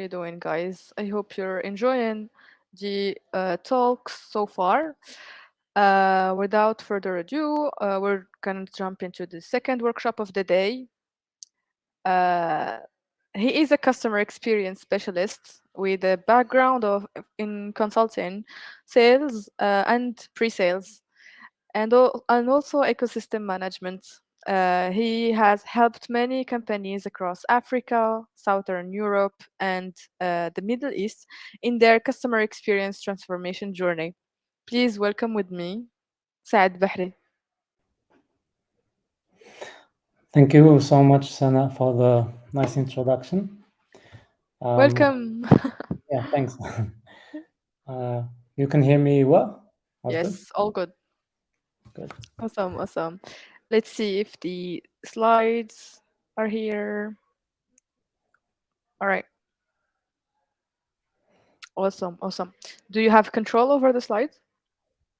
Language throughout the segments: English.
you doing, guys? I hope you're enjoying the talks so far. Without further ado, we're gonna jump into the second workshop of the day. Uh, he is a customer experience specialist with a background of in consulting, sales, and pre-sales, and also ecosystem management. He has helped many companies across Africa, Southern Europe, and the Middle East in their customer experience transformation journey. Please welcome with me, Saad Bahri. Thank you so much, Sana, for the nice introduction. Um, Welcome. yeah, thanks. You can hear me well? All good? Yes, all good. Good. Awesome, awesome. Let's see if the slides are here. All right. Awesome, awesome. Do you have control over the slides?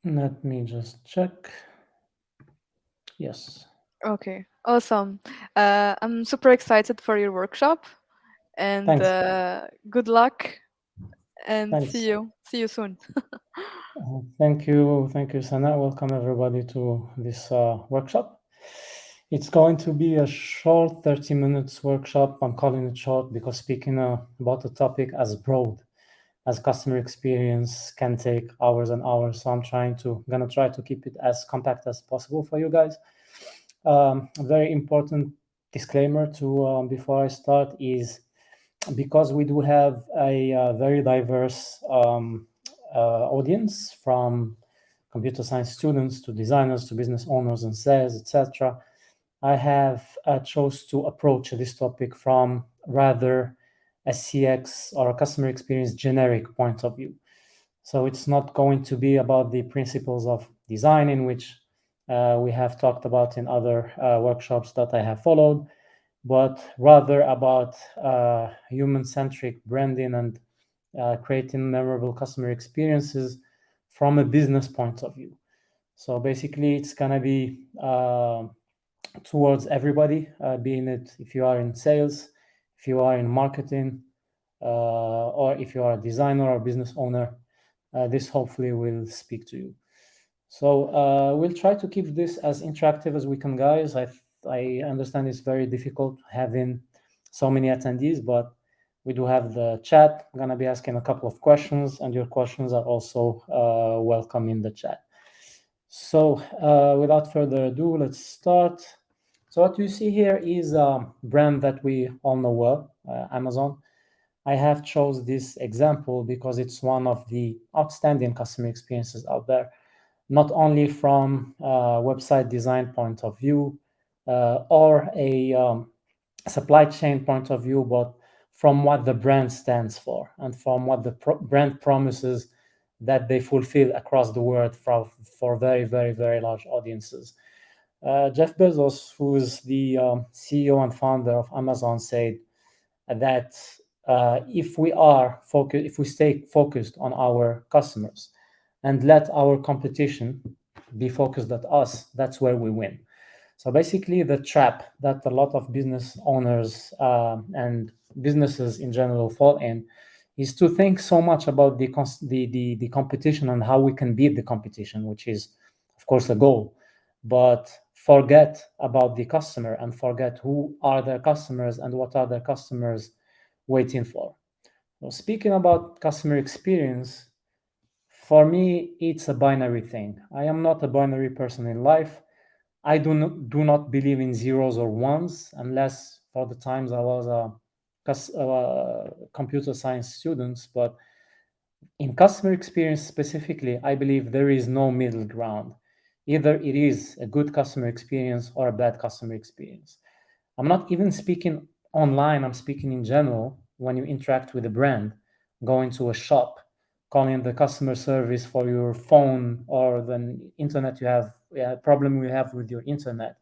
Let me just check. Yes. Okay, awesome. I'm super excited for your workshop and Thanks. good luck and Thanks. see you soon. Thank you. Thank you, Sana. Welcome everybody to this workshop. It's going to be a short 30 minutes workshop. I'm calling it short because speaking about a topic as broad as customer experience can take hours and hours. So I'm gonna try to keep it as compact as possible for you guys. A very important disclaimer to before I start is because we do have a very diverse audience, from computer science students to designers to business owners and sales, etc. I have chose to approach this topic from rather a CX or a customer experience generic point of view. So it's not going to be about the principles of design, in which we have talked about in other workshops that I have followed, but rather about human-centric branding and creating memorable customer experiences from a business point of view. So basically, it's gonna be towards everybody, being it if you are in sales, if you are in marketing, or if you are a designer or business owner. This hopefully will speak to you. So we'll try to keep this as interactive as we can, guys. I understand it's very difficult having so many attendees, but we do have the chat. I'm gonna be asking a couple of questions, and your questions are also welcome in the chat. So without further ado, let's start. So what you see here is a brand that we all know well, Amazon. I have chose this example because it's one of the outstanding customer experiences out there, not only from a website design point of view or a supply chain point of view, but from what the brand stands for and from what the brand promises that they fulfill across the world for very, very, very large audiences. Jeff Bezos, who is the CEO and founder of Amazon, said that if we stay focused on our customers and let our competition be focused at us, that's where we win. So basically, the trap that a lot of business owners and businesses in general fall in is to think so much about the competition and how we can beat the competition, which is, of course, a goal, but forget about the customer and forget who are their customers and what are their customers waiting for. So speaking about customer experience, for me, it's a binary thing. I am not a binary person in life. I do not believe in zeros or ones, unless for the times I was a computer science student. But in customer experience specifically, I believe there is no middle ground. Either it is a good customer experience or a bad customer experience. I'm not even speaking online, I'm speaking in general. When you interact with a brand, going to a shop, calling the customer service for your phone or the internet you have, problem you have with your internet,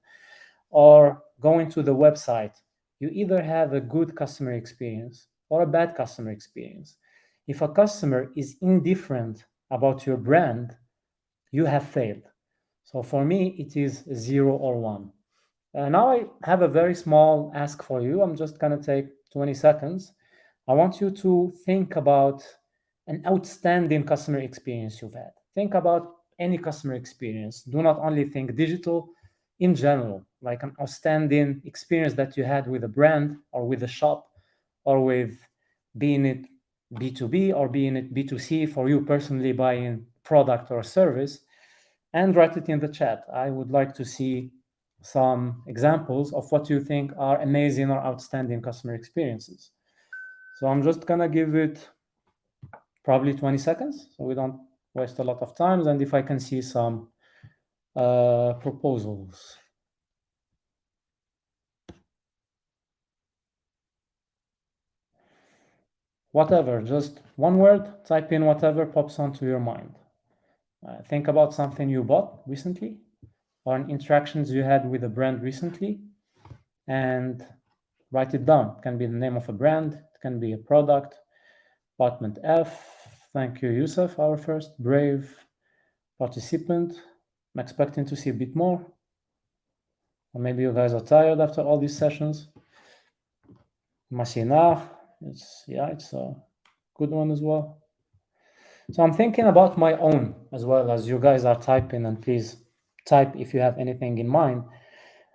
or going to the website, you either have a good customer experience or a bad customer experience. If a customer is indifferent about your brand, you have failed. So for me, it is 0 or 1. Now I have a very small ask for you. I'm just going to take 20 seconds I want you to think about an outstanding customer experience you've had. Think about any customer experience. Do not only think digital, in general, like an outstanding experience that you had with a brand or with a shop or with, being it B2B or being it B2C, for you personally buying product or service, and write it in the chat. I would like to see some examples of what you think are amazing or outstanding customer experiences. So I'm just gonna give it probably 20 seconds so we don't waste a lot of time, and if I can see some proposals. Whatever, just one word, type in whatever pops onto your mind. Think about something you bought recently or an interactions you had with a brand recently, and write it down. It can be the name of a brand, it can be a product. Department F, thank you, Yusuf, our first brave participant. I'm expecting to see a bit more. Or maybe you guys are tired after all these sessions. Masina, it's a good one as well. So I'm thinking about my own as well as you guys are typing, and please type if you have anything in mind.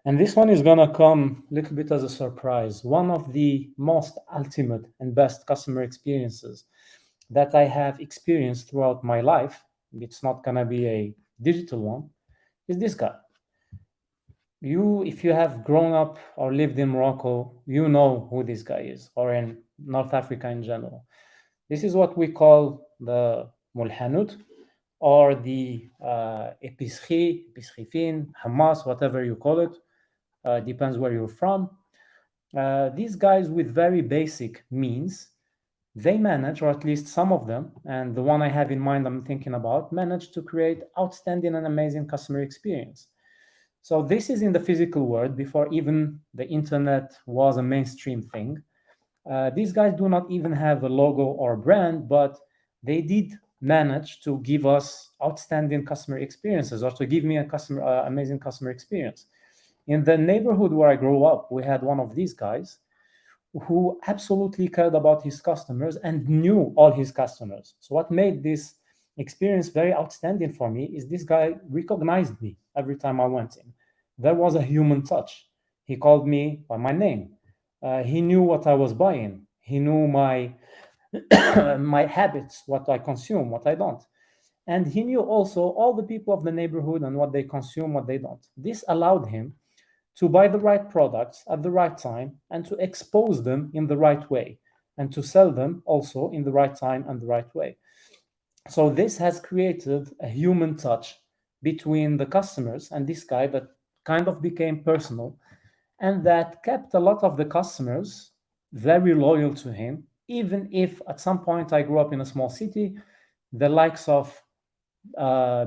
And this one is gonna come a little bit as a surprise. One of the most ultimate and best customer experiences that I have experienced throughout my life, it's not gonna be a digital one, is this guy. If you have grown up or lived in Morocco, you know who this guy is, or in North Africa in general. This is what we call the mulhanud, or the épicerie fine, Hamas, whatever you call it, depends where you're from. These guys with very basic means, they manage, or at least some of them, and the one I have in mind I'm thinking about, manage to create outstanding and amazing customer experience. So this is in the physical world before even the internet was a mainstream thing. These guys do not even have a logo or brand, but they did manage to give us outstanding customer experiences, or to give me a amazing customer experience. In the neighborhood where I grew up, we had one of these guys who absolutely cared about his customers and knew all his customers. So what made this experience very outstanding for me is this guy recognized me every time I went in. There was a human touch. He called me by my name. He knew what I was buying. He knew my my habits, what I consume, what I don't. And he knew also all the people of the neighborhood and what they consume, what they don't. This allowed him to buy the right products at the right time and to expose them in the right way, and to sell them also in the right time and the right way. So this has created a human touch between the customers and this guy that kind of became personal, and that kept a lot of the customers very loyal to him, even if at some point I grew up in a small city, the likes of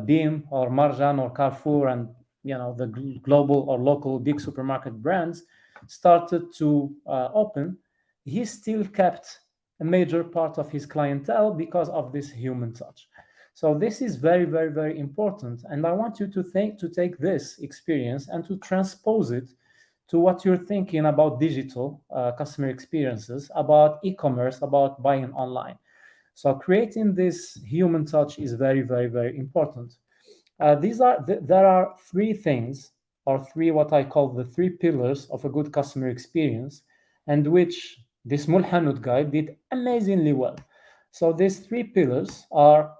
Beam or Marjan or Carrefour, and the global or local big supermarket brands started to open, he still kept a major part of his clientele because of this human touch. So this is very, very, very important, and I want you to take this experience and to transpose it to what you're thinking about digital customer experiences, about e-commerce, about buying online. So creating this human touch is very, very, very important. There are three things, or three, what I call the three pillars of a good customer experience, and which this Mulhanud guy did amazingly well. So these three pillars are,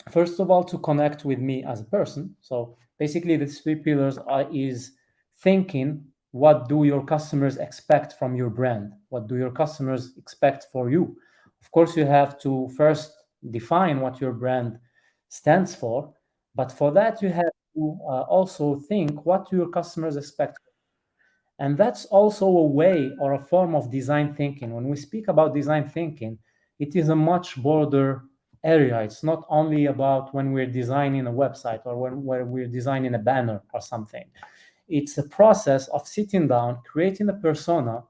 first of all, to connect with me as a person. So basically, the three pillars is thinking, what do your customers expect from your brand? What do your customers expect for you? Of course, you have to first define what your brand stands for, but for that, you have to also think what your customers expect. And that's also a way or a form of design thinking. When we speak about design thinking, it is a much broader area. It's not only about when we're designing a website or where we're designing a banner or something. It's a process of sitting down, creating a persona,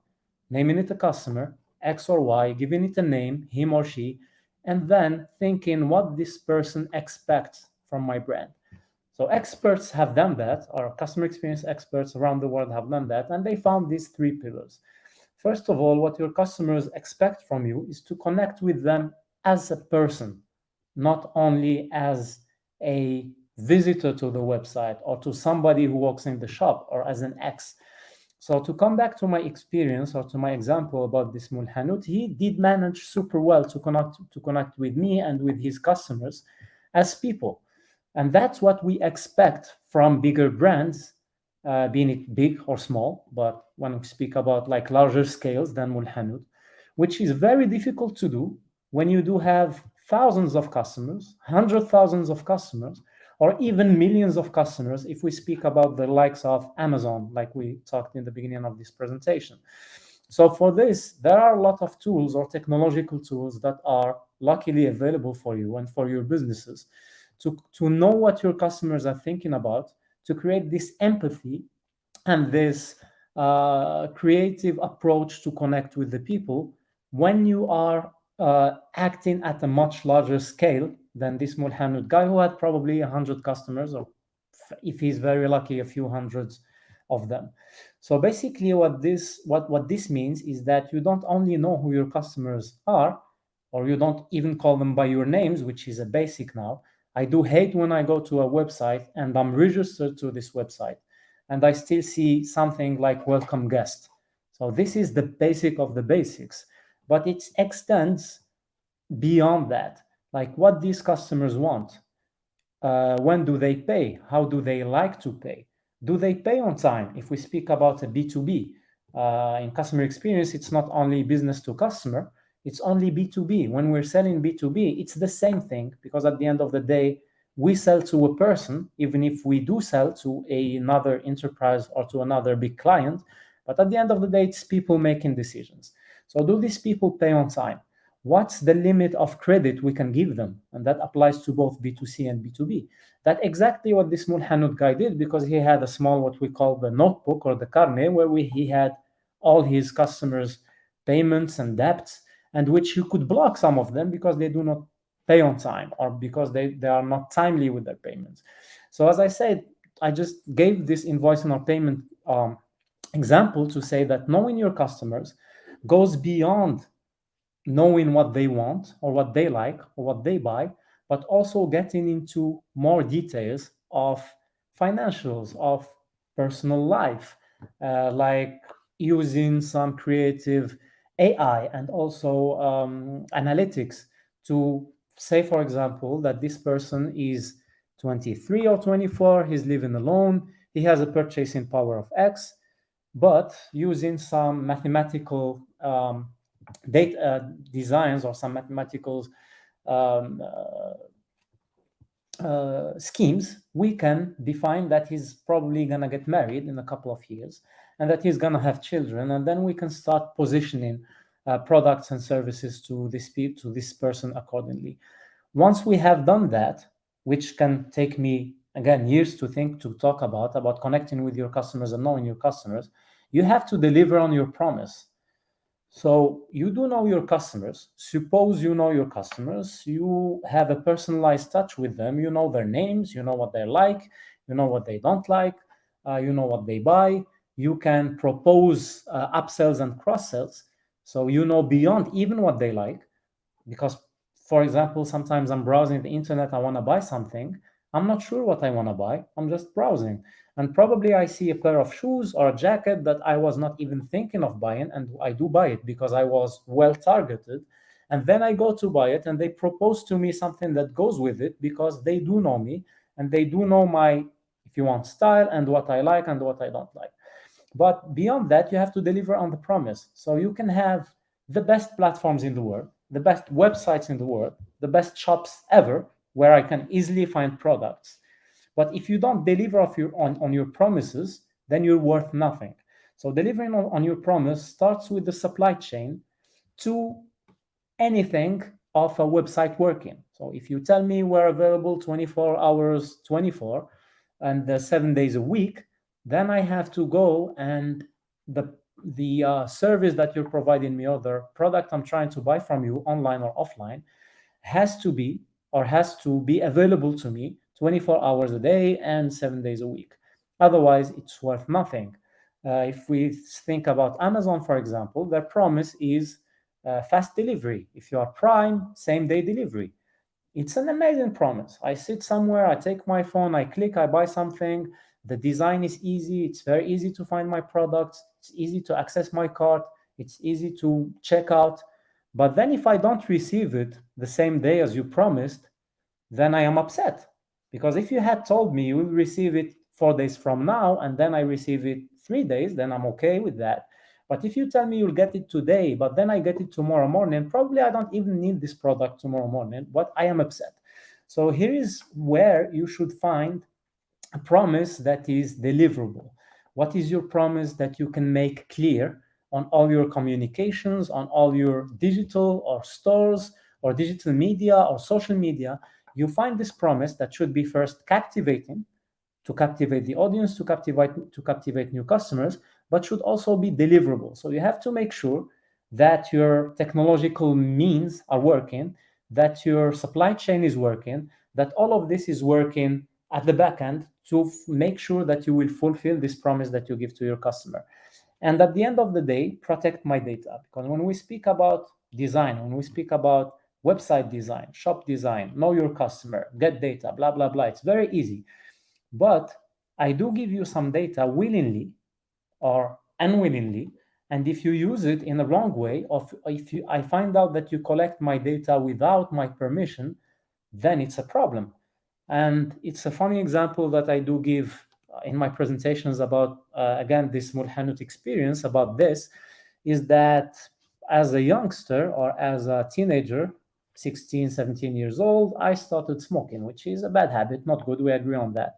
naming it a customer, X or Y, giving it a name, him or she, and then thinking what this person expects from my brand. So experts have done that, or customer experience experts around the world have done that, and they found these three pillars. First of all, what your customers expect from you is to connect with them as a person, not only as a visitor to the website or to somebody who walks in the shop or as an ex. So to come back to my experience or to my example about this Mulhanut, he did manage super well to connect with me and with his customers as people. And that's what we expect from bigger brands, being it big or small. But when we speak about like larger scales than Mulhanut, which is very difficult to do when you do have thousands of customers, hundred thousands of customers, or even millions of customers if we speak about the likes of Amazon, like we talked in the beginning of this presentation. So for this, there are a lot of tools or technological tools that are luckily available for you and for your businesses to know what your customers are thinking about, to create this empathy and this creative approach to connect with the people when you are acting at a much larger scale than this Mulhanud guy who had probably 100 customers, or if he's very lucky, a few hundreds of them. So basically what this means is that you don't only know who your customers are, or you don't even call them by your names, which is a basic now. I do hate when I go to a website and I'm registered to this website and I still see something like welcome guest. So this is the basic of the basics, but it extends beyond that. Like what these customers want, when do they pay? How do they like to pay? Do they pay on time? If we speak about a B2B, in customer experience, it's not only business to customer, it's only B2B. When we're selling B2B, it's the same thing, because at the end of the day, we sell to a person, even if we do sell to another enterprise or to another big client. But at the end of the day, it's people making decisions. So do these people pay on time? What's the limit of credit we can give them? And that applies to both B2C and B2B. That's exactly what this Mulhanud guy did, because he had a small, what we call the notebook or the carnet, where he had all his customers' payments and debts, and which you could block some of them because they do not pay on time or because they are not timely with their payments. So as I said, I just gave this invoice or payment example to say that knowing your customers goes beyond knowing what they want or what they like or what they buy, but also getting into more details of financials, of personal life, like using some creative AI and also analytics to say, for example, that this person is 23 or 24, he's living alone, he has a purchasing power of X, but using some mathematical data designs or some mathematical um, schemes, we can define that he's probably going to get married in a couple of years and that he's going to have children. And then we can start positioning products and services to this person accordingly. Once we have done that, which can take me, again, years to talk about connecting with your customers and knowing your customers, you have to deliver on your promise. So you do know your customers. Suppose you know your customers, you have a personalized touch with them, you know their names, you know what they're like, you know what they don't like, you know what they buy. You can propose upsells and cross-sells. So you know beyond even what they like, because, for example, sometimes I'm browsing the internet, I want to buy something. I'm not sure what I want to buy. I'm just browsing. And probably I see a pair of shoes or a jacket that I was not even thinking of buying. And I do buy it because I was well targeted. And then I go to buy it and they propose to me something that goes with it because they do know me and they do know my, if you want, style and what I like and what I don't like. But beyond that, you have to deliver on the promise. So you can have the best platforms in the world, the best websites in the world, the best shops ever, where I can easily find products. But if you don't deliver on your promises, then you're worth nothing. So delivering on your promise starts with the supply chain to anything of a website working. So if you tell me we're available 24 hours, 24, and 7 days a week, then I have to go and the service that you're providing me or the product I'm trying to buy from you online or offline has to be available to me 24 hours a day and 7 days a week. Otherwise, it's worth nothing. If we think about Amazon, for example, their promise is fast delivery. If you are Prime, same day delivery. It's an amazing promise. I sit somewhere, I take my phone, I click, I buy something. The design is easy. It's very easy to find my products. It's easy to access my cart. It's easy to check out. But then if I don't receive it the same day as you promised, then I am upset. Because if you had told me you will receive it 4 days from now and then I receive it 3 days, then I'm okay with that. But if you tell me you'll get it today, but then I get it tomorrow morning, probably I don't even need this product tomorrow morning, but I am upset. So here is where you should find a promise that is deliverable. What is your promise that you can make clear on all your communications, on all your digital or stores or digital media or social media? You find this promise that should be first captivating to captivate the audience, to captivate new customers, but should also be deliverable. So you have to make sure that your technological means are working, that your supply chain is working, that all of this is working at the back end to make sure that you will fulfill this promise that you give to your customer. And at the end of the day, protect my data. Because when we speak about design, when we speak about website design, shop design, know your customer, get data, blah, blah, blah, it's very easy. But I do give you some data willingly or unwillingly. And if you use it in the wrong way, or if I find out that you collect my data without my permission, then it's a problem. And it's a funny example that I do give in my presentations about, again, this Mulhanut experience about this, is that as a youngster or as a teenager, 16, 17 years old, I started smoking, which is a bad habit, not good, we agree on that.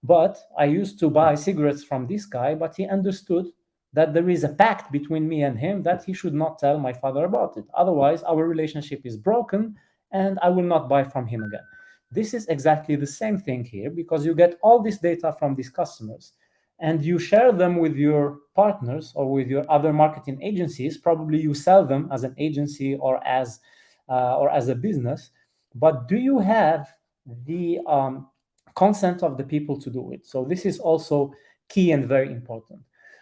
But I used to buy cigarettes from this guy, but he understood that there is a pact between me and him that he should not tell my father about it. Otherwise, our relationship is broken and I will not buy from him again. This is exactly the same thing here because you get all this data from these customers and you share them with your partners or with your other marketing agencies. Probably you sell them as an agency or as a business. But do you have the consent of the people to do it? So this is also key and very important.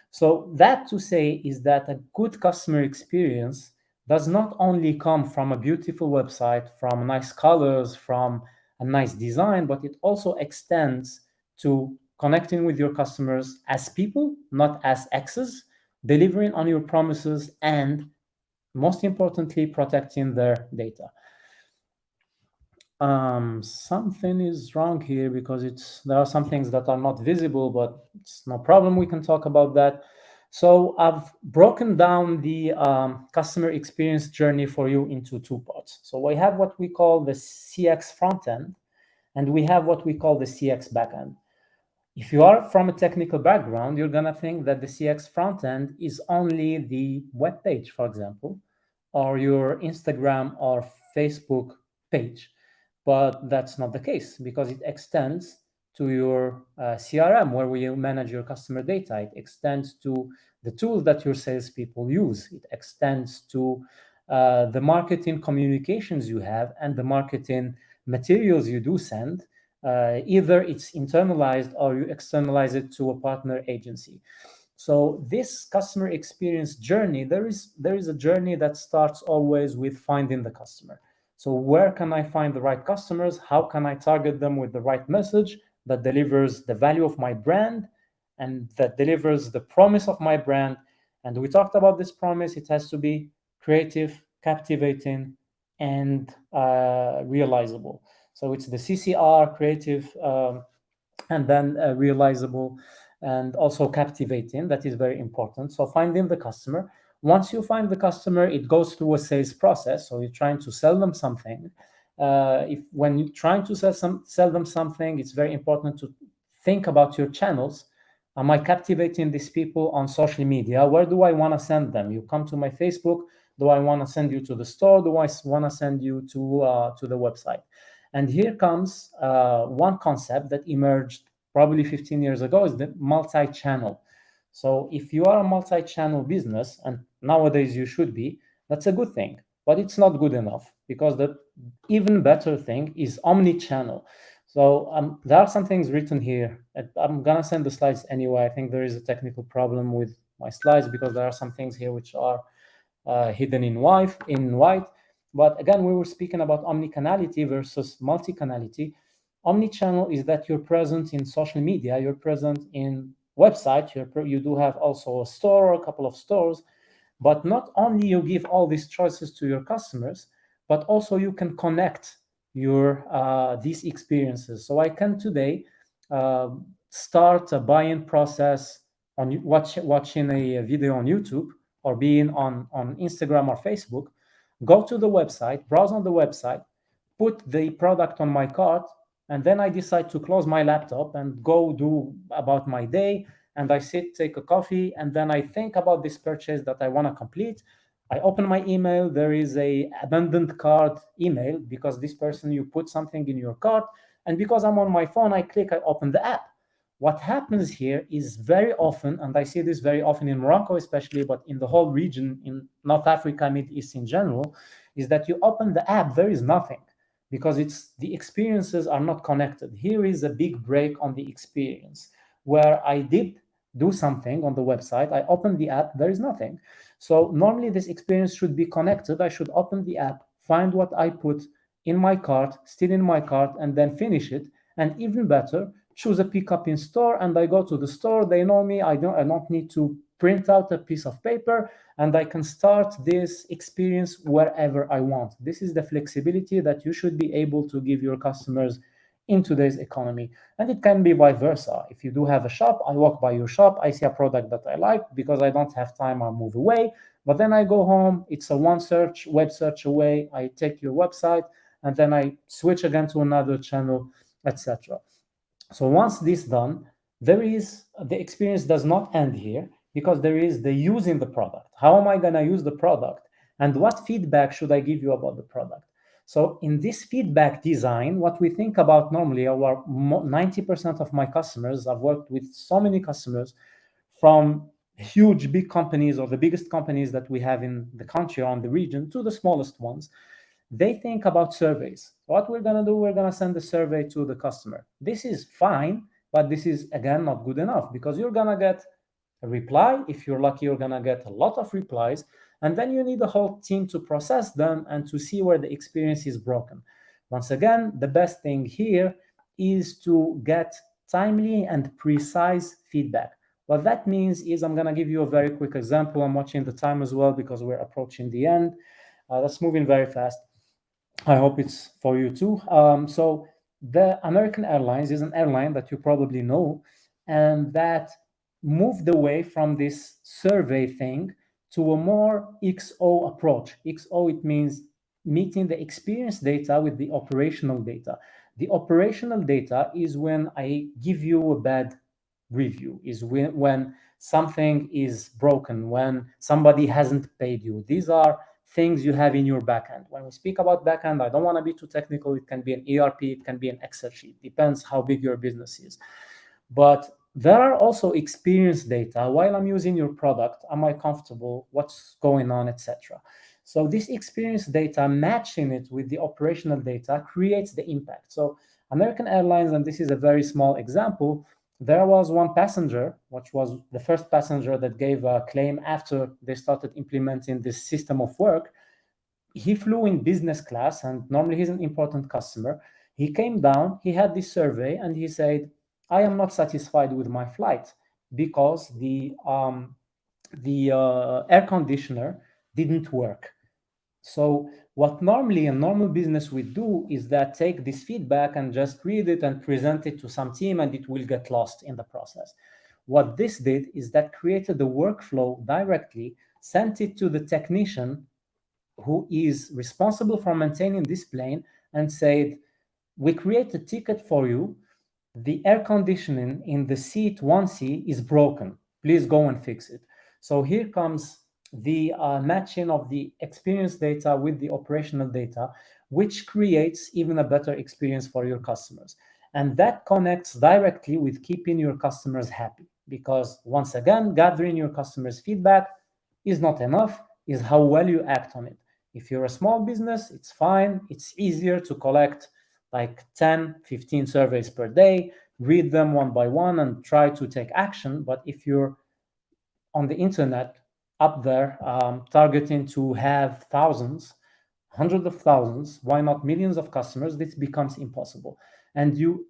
So that to say is that a good customer experience does not only come from a beautiful website, from nice colors, from a nice design, but it also extends to connecting with your customers as people, not as X's, delivering on your promises, and most importantly, protecting their data. Something is wrong here because there are some things that are not visible, but it's no problem. We can talk about that. So I've broken down the customer experience journey for you into two parts. So we have what we call the CX front end, and we have what we call the CX backend. If you are from a technical background, you're gonna think that the CX front end is only the web page, for example, or your Instagram or Facebook page. But that's not the case because it extends to your CRM where you manage your customer data. It extends to the tools that your salespeople use. It extends to the marketing communications you have and the marketing materials you do send. Either it's internalized or you externalize it to a partner agency. So this customer experience journey, there is a journey that starts always with finding the customer. So where can I find the right customers? How can I target them with the right message that delivers the value of my brand and that delivers the promise of my brand? And we talked about this promise. It has to be creative, captivating, and realizable. So it's the CCR, creative, and then realizable and also captivating. That is very important. So finding the customer. Once you find the customer, it goes through a sales process. So you're trying to sell them something. When you're trying to sell them something, it's very important to think about your channels. Am I captivating these people on social media? Where do I want to send them? You come to my Facebook. Do I want to send you to the store? Do I want to send you to the website? And here comes one concept that emerged probably 15 years ago is the multi-channel. So if you are a multi-channel business, and nowadays you should be, that's a good thing, but it's not good enough because the even better thing is omni-channel. So there are some things written here. I'm gonna send the slides anyway. I think there is a technical problem with my slides because there are some things here which are hidden in white. But again, we were speaking about omnicanality versus multi-canality. Omnichannel is that you're present in social media, you're present in website, you do have also a store, a couple of stores, but not only you give all these choices to your customers, but also you can connect your these experiences. So I can today uh, start a buy-in process on watching a video on YouTube or being on Instagram or Facebook, go to the website, browse on the website, put the product on my cart, and then I decide to close my laptop and go do about my day. And I sit, take a coffee, and then I think about this purchase that I want to complete. I open my email. There is a abandoned cart email because this person, you put something in your cart, and because I'm on my phone, I click, I open the app. What happens here is very often, and I see this very often in Morocco especially, but in the whole region, in North Africa, Mid East in general, is that you open the app, there is nothing because it's the experiences are not connected. Here is a big break on the experience where I did do something on the website, I opened the app, there is nothing. So normally this experience should be connected. I should open the app, find what I put in my cart, still in my cart, and then finish it. And even better, choose a pickup in store, and I go to the store. They know me. I don't need to print out a piece of paper, and I can start this experience wherever I want. This is the flexibility that you should be able to give your customers in today's economy. And it can be vice versa. If you do have a shop, I walk by your shop, I see a product that I like, because I don't have time, I'll move away. But then I go home, it's a one search, web search away, I take your website, and then I switch again to another channel, etc. So once this done, there is the experience does not end here, because there is the using the product. How am I going to use the product? And what feedback should I give you about the product? So in this feedback design, what we think about normally, our 90% of my customers, I've worked with so many customers from huge big companies or the biggest companies that we have in the country or in the region to the smallest ones. They think about surveys. What we're going to do, we're going to send a survey to the customer. This is fine, but this is, again, not good enough, because you're going to get a reply. If you're lucky, you're going to get a lot of replies. And then you need a whole team to process them and to see where the experience is broken. Once again, the best thing here is to get timely and precise feedback. What that means is, I'm going to give you a very quick example. I'm watching the time as well because we're approaching the end. That's moving very fast. I hope it's for you too. So the American Airlines is an airline that you probably know, and that moved away from this survey thing to a more XO approach. XO, it means meeting the experience data with the operational data. The operational data is when I give you a bad review, is when something is broken, when somebody hasn't paid you. These are things you have in your backend. When we speak about backend, I don't want to be too technical. It can be an ERP, it can be an Excel sheet, depends how big your business is. But there are also experience data. While I'm using your product, am I comfortable? What's going on, etc. So this experience data, matching it with the operational data, creates the impact. So American Airlines, and this is a very small example, there was one passenger, which was the first passenger that gave a claim after they started implementing this system of work. He flew in business class, and normally he's an important customer. He came down, he had this survey, and he said, I am not satisfied with my flight because the air conditioner didn't work. So what normally a normal business would do is that take this feedback and just read it and present it to some team, and it will get lost in the process. What this did is that created the workflow directly, sent it to the technician who is responsible for maintaining this plane, and said, we create a ticket for you. The air conditioning in the seat 1C is broken. Please go and fix it. So here comes the matching of the experience data with the operational data, which creates even a better experience for your customers. And that connects directly with keeping your customers happy, because once again, gathering your customers' feedback is not enough, is how well you act on it. If you're a small business, it's fine. It's easier to collect like 10, 15 surveys per day, read them one by one and try to take action. But if you're on the internet up there targeting to have thousands, hundreds of thousands, why not millions of customers, this becomes impossible. And you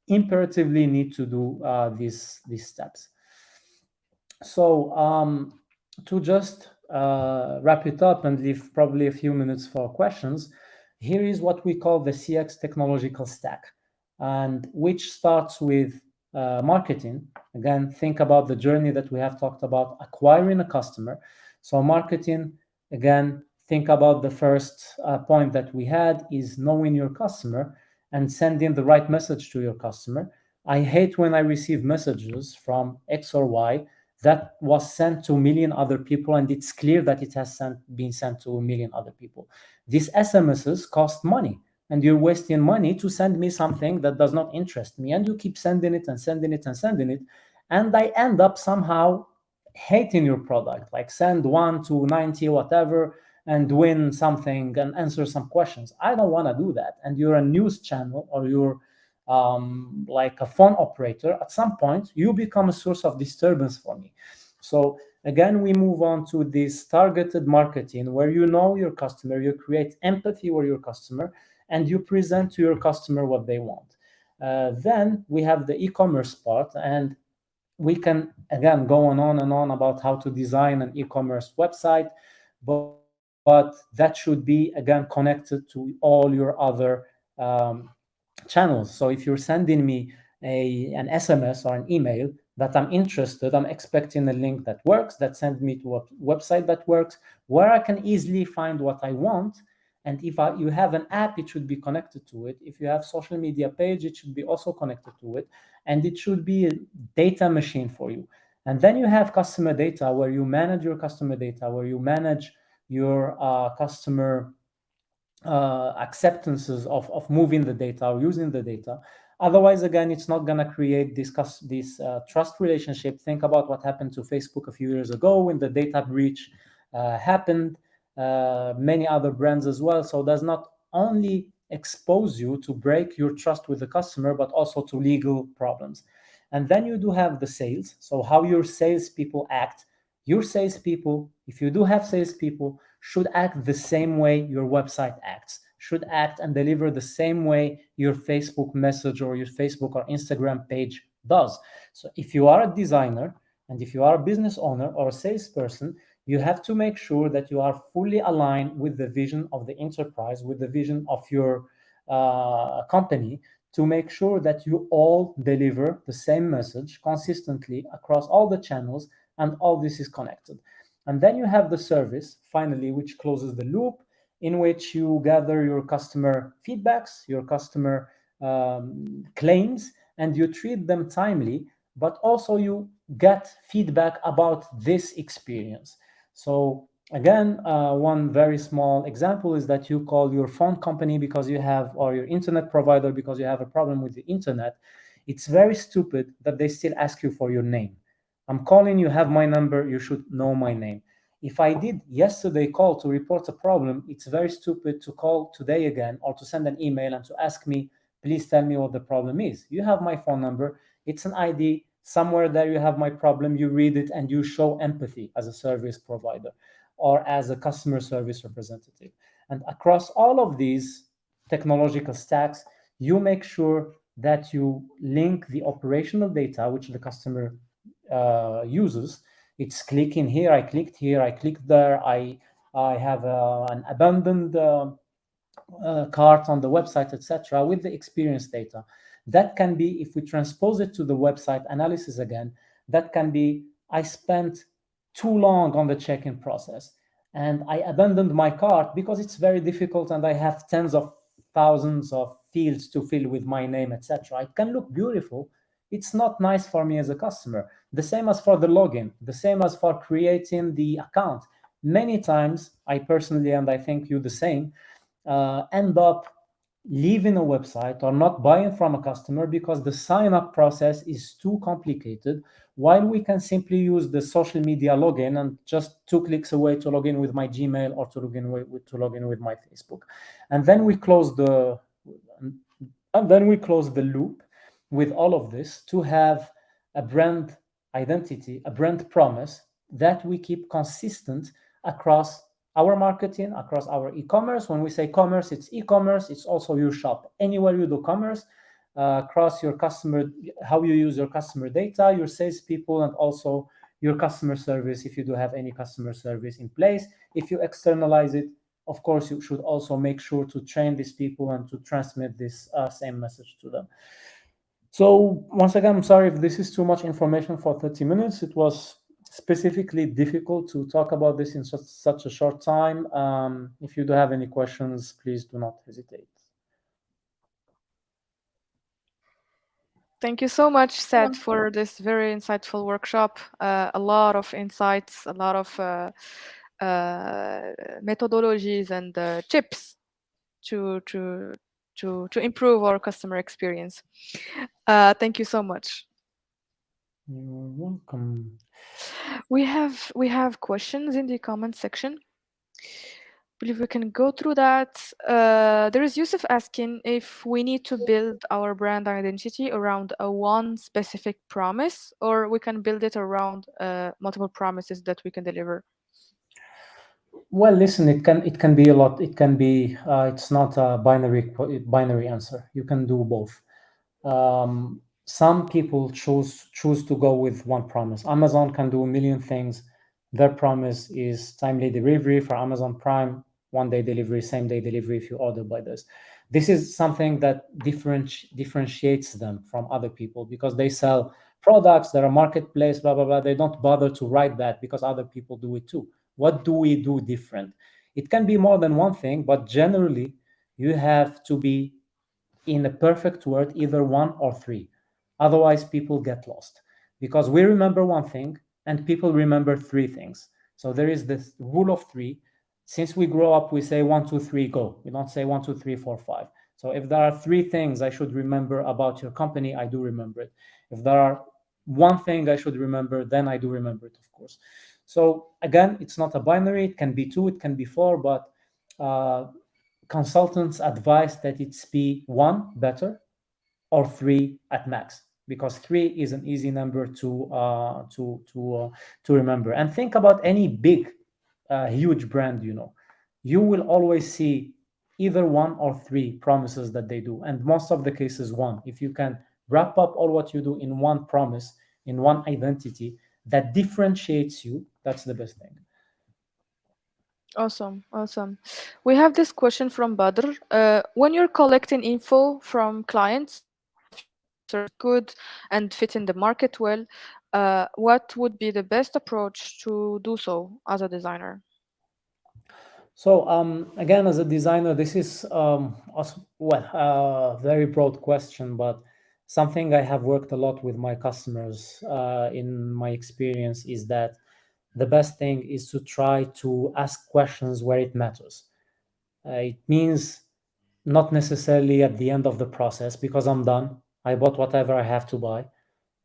imperatively need to do these steps. So to just wrap it up and leave probably a few minutes for questions, here is what we call the CX technological stack, and which starts with marketing. Again, think about the journey that we have talked about, acquiring a customer. So marketing, again, think about the first point that we had is knowing your customer and sending the right message to your customer. I hate when I receive messages from X or Y that was sent to a million other people, and it's clear that it has been sent to a million other people. These SMSs cost money, and you're wasting money to send me something that does not interest me, and you keep sending it and sending it and sending it, and I end up somehow hating your product, like send 1 to 90 whatever and win something and answer some questions. I don't want to do that. And you're a news channel, or you're like a phone operator, at some point you become a source of disturbance for me. So again, we move on to this targeted marketing where you know your customer, you create empathy with your customer, and you present to your customer what they want. Then we have the e-commerce part, and we can again go on and on about how to design an e-commerce website, but that should be again connected to all your other channels. So if you're sending me an SMS or an email that I'm interested, I'm expecting a link that works, that sends me to a website that works, where I can easily find what I want. And if you have an app, it should be connected to it. If you have social media page, it should be also connected to it. And it should be a data machine for you. And then you have customer data, where you manage your customer data, where you manage your customer acceptances of moving the data or using the data. Otherwise, again, it's not going to create this trust relationship. Think about what happened to Facebook a few years ago when the data breach happened. Many other brands as well. So it does not only expose you to break your trust with the customer, but also to legal problems. And then you do have the sales. So how your salespeople act. Your salespeople, if you do have salespeople, should act the same way your website acts, should act and deliver the same way your Facebook message or your Facebook or Instagram page does. So if you are a designer, and if you are a business owner or a salesperson, you have to make sure that you are fully aligned with the vision of the enterprise, with the vision of your company, to make sure that you all deliver the same message consistently across all the channels, and all this is connected. And then you have the service, finally, which closes the loop, in which you gather your customer feedbacks, your customer claims, and you treat them timely, but also you get feedback about this experience. So again, one very small example is that you call your phone company because you have, or your internet provider because you have a problem with the internet. It's very stupid that they still ask you for your name. I'm calling, you have my number, you should know my name. If I did yesterday call to report a problem, it's very stupid to call today again or to send an email and to ask me, please tell me what the problem is. You have my phone number, it's an ID, somewhere there you have my problem, you read it and you show empathy as a service provider or as a customer service representative. And across all of these technological stacks, you make sure that you link the operational data which the customer uses. It's clicking here, I clicked here, I clicked there, I have an abandoned cart on the website, etc., with the experience data. That can be, if we transpose it to the website analysis again, that can be, I spent too long on the check-in process and I abandoned my cart because it's very difficult and I have tens of thousands of fields to fill with my name, etc. It can look beautiful. It's not nice for me as a customer. The same as for the login, the same as for creating the account. Many times, I personally, and I think you the same, end up leaving a website or not buying from a customer because the sign-up process is too complicated, while we can simply use the social media login and just 2 clicks away to log in with my Gmail or to log in with my Facebook. And then we close And then we close the loop with all of this to have a brand identity, a brand promise that we keep consistent across our marketing, across our e-commerce. When we say commerce, it's e-commerce, it's also your shop. Anywhere you do commerce, across your customer, how you use your customer data, your salespeople, and also your customer service, if you do have any customer service in place. If you externalize it, of course, you should also make sure to train these people and to transmit this same message to them. So once again, I'm sorry if this is too much information for 30 minutes. It was specifically difficult to talk about this in such a short time. If you do have any questions, please do not hesitate. Thank you so much, Saad, for this very insightful workshop. A lot of insights, a lot of methodologies and tips to to to improve our customer experience. Thank you so much. You're welcome. We have questions in the comment section. Believe we can go through that. There is Yusuf asking if we need to build our brand identity around a one specific promise, or we can build it around multiple promises that we can deliver. Well, listen, it can be a lot. It can be it's not a binary answer. You can do both. Some people choose to go with one promise. Amazon can do a million things. Their promise is timely delivery for Amazon Prime, 1 day delivery, same day delivery if you order by this. This is something that differentiates them from other people because they sell products, they're a marketplace, blah blah blah. They don't bother to write that because other people do it too. What do we do different? It can be more than one thing, but generally you have to be, in a perfect word, either one or three. Otherwise, people get lost because we remember one thing and people remember three things. So there is this rule of three. Since we grow up, we say one, two, three, go. We don't say one, two, three, four, five. So if there are three things I should remember about your company, I do remember it. If there are one thing I should remember, then I do remember it, of course. So again, it's not a binary. It can be two, it can be four, but uh, consultants advise that it's be one better or three at max, because three is an easy number to remember. And think about any big, huge brand. You will always see either one or three promises that they do, and most of the cases one. If you can wrap up all what you do in one promise, in one identity that differentiates you, that's the best thing. Awesome, awesome. We have this question from Badr. When you're collecting info from clients to know if your service is good and fit in the market well, what would be the best approach to do so as a designer? So again, as a designer, this is also, well, a very broad question, but something I have worked a lot with my customers in my experience is that the best thing is to try to ask questions where it matters. It means not necessarily at the end of the process because I'm done. I bought whatever I have to buy,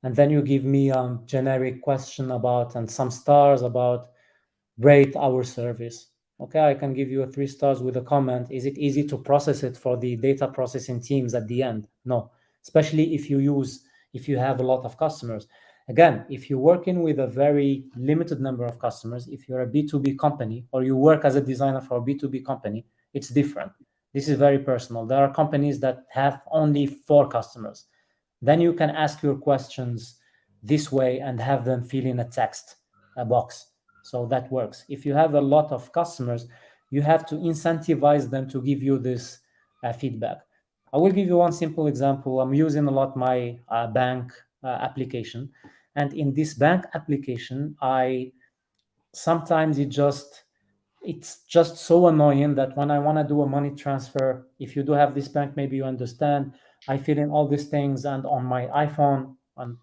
and then you give me a generic question about and some stars about rate our service. Okay, I can give you a 3 stars with a comment. Is it easy to process it for the data processing teams at the end? No, especially if you have a lot of customers. Again, if you're working with a very limited number of customers, if you're a B2B company or you work as a designer for a B2B company, it's different. This is very personal. There are companies that have only 4 customers. Then you can ask your questions this way and have them fill in a text, a box. So that works. If you have a lot of customers, you have to incentivize them to give you this feedback. I will give you one simple example. I'm using a lot my bank application, and in this bank application, I sometimes it's just so annoying that when I want to do a money transfer, if you do have this bank, maybe you understand, I fill in all these things, and on my iPhone, and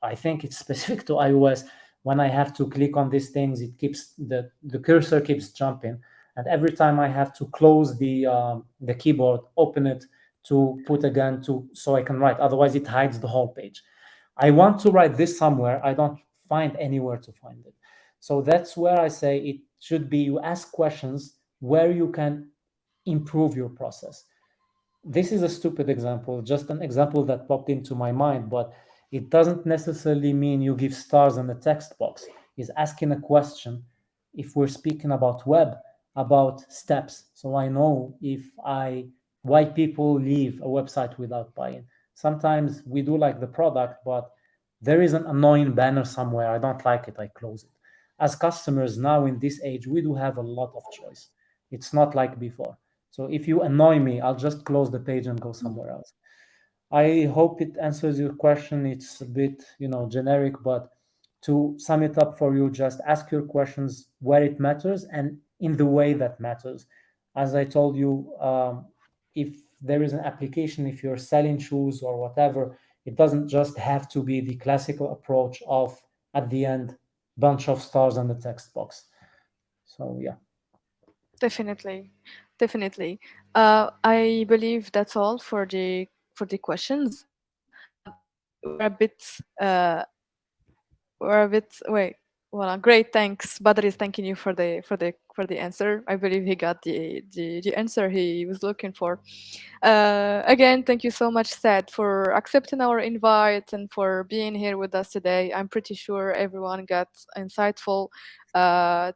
I think it's specific to iOS, when I have to click on these things, it keeps the cursor keeps jumping, and every time I have to close the keyboard, open it to put again to so I can write. Otherwise, it hides the whole page. I want to write this somewhere. I don't find anywhere to find it. So that's where I say it should be you ask questions where you can improve your process. this is a stupid example, just an example that popped into my mind, but it doesn't necessarily mean you give stars in the text box. Is asking a question, if we're speaking about web, about steps, so I know if I why people leave a website without buying. Sometimes we do like the product, but there is an annoying banner somewhere, I don't like it, I close it. As customers now in this age, we do have a lot of choice. It's not like before. So if you annoy me, I'll just close the page and go somewhere else. I hope it answers your question. It's a bit, generic, but to sum it up for you, just ask your questions where it matters and in the way that matters. As I told you, if there is an application, if you're selling shoes or whatever, it doesn't just have to be the classical approach of, at the end, bunch of stars on the text box. So yeah. Definitely, definitely. I believe that's all for the questions. We're a bit wait. Well, great. Thanks. Badr is thanking you for the answer. I believe he got the answer he was looking for. Again, thank you so much, Saad, for accepting our invite and for being here with us today. I'm pretty sure everyone got insightful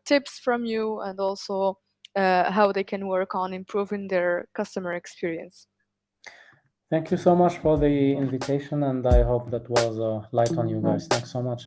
tips from you and also how they can work on improving their customer experience. Thank you so much for the invitation, and I hope that was light on you guys. Thanks so much.